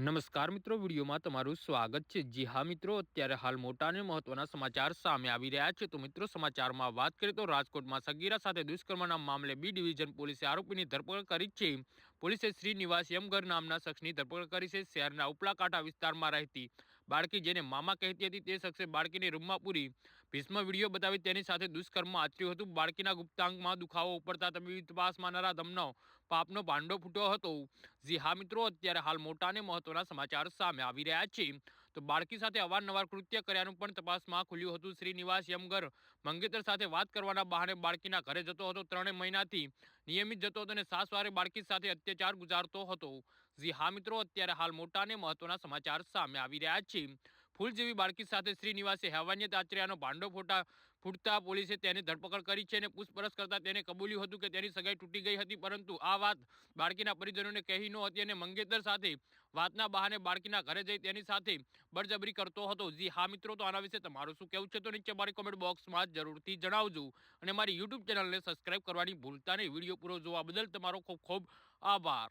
નમસ્કાર મિત્રો, વિડીયોમાં તમારું સ્વાગત છે। જી હા મિત્રો, અત્યારે હાલ મોટા અને મહત્વના સમાચાર સામે આવી રહ્યા છે। તો મિત્રો, સમાચારમાં વાત કરીએ તો રાજકોટમાં સગીરા સાથે દુષ્કર્મના મામલે બી ડિવિઝન પોલીસે આરોપીની ધરપકડ કરી છે। પોલીસે શ્રીનિવાસ યમગર નામના શખ્સની ધરપકડ કરી છે। શહેરના ઉપલા કાંઠા વિસ્તારમાં રહેતી બાળકી જેને મામા કહેતી હતી તે શખ્સે બાળકીને રૂમમાં પૂરી ભીષમ વિડીયો બતાવી તેની સાથે દુષ્કર્મ આચર્યું હતું। બાળકીના ગુપ્તાંગમાં દુખાવો ઉપડતા તબીબી તપાસમાં નરાધમનો પાપનો ભાંડો ફૂટ્યો હતો। જી હા મિત્રો, અત્યારે હાલ મોટા અને મહત્વના સમાચાર સામે આવી રહ્યા છે। તો બાળકી સાથે અવારનવાર કૃત્ય કર્યાનું પણ તપાસમાં ખુલ્યું હતું। શ્રીનિવાસ યમગર મંગેતર સાથે વાત કરવાના બહાને બાળકીના ઘરે જતો હતો। 3 મહિનાથી નિયમિત જતો હતો અને સાસવારે બાળકી સાથે અત્યાચાર ગુજારતો હતો। જી હા મિત્રો, અત્યારે હાલ મોટા અને મહત્વના સમાચાર સામે આવી રહ્યા છે। ફૂલ જેવી બાળકી સાથે શ્રીનિવાસે હેવાનિયત આચર્યાનો ભાંડો ફૂટતા પોલીસે તેની ધરપકડ કરી છે અને પૂછપરછ કરતા તેને કબૂલ્યું હતું કે તેની સગાઈ તૂટી ગઈ હતી, પરંતુ આ વાત બાળકીના પરિજનોને કહી નહોતી અને મંગેતર સાથે વાતના બહાને બાળકીના ઘરે જઈ તેની સાથે બળજબરી કરતો હતો। જી હા મિત્રો, તો આના વિશે તમારું શું કહેવું છે તો નીચે મારી કોમેન્ટ બોક્સમાં જરૂરથી જણાવજો અને મારી યુટ્યુબ ચેનલને સબસ્ક્રાઇબ કરવાની ભૂલતા નહીં। વિડીયો પૂરો જોવા બદલ તમારો ખૂબ ખૂબ આભાર।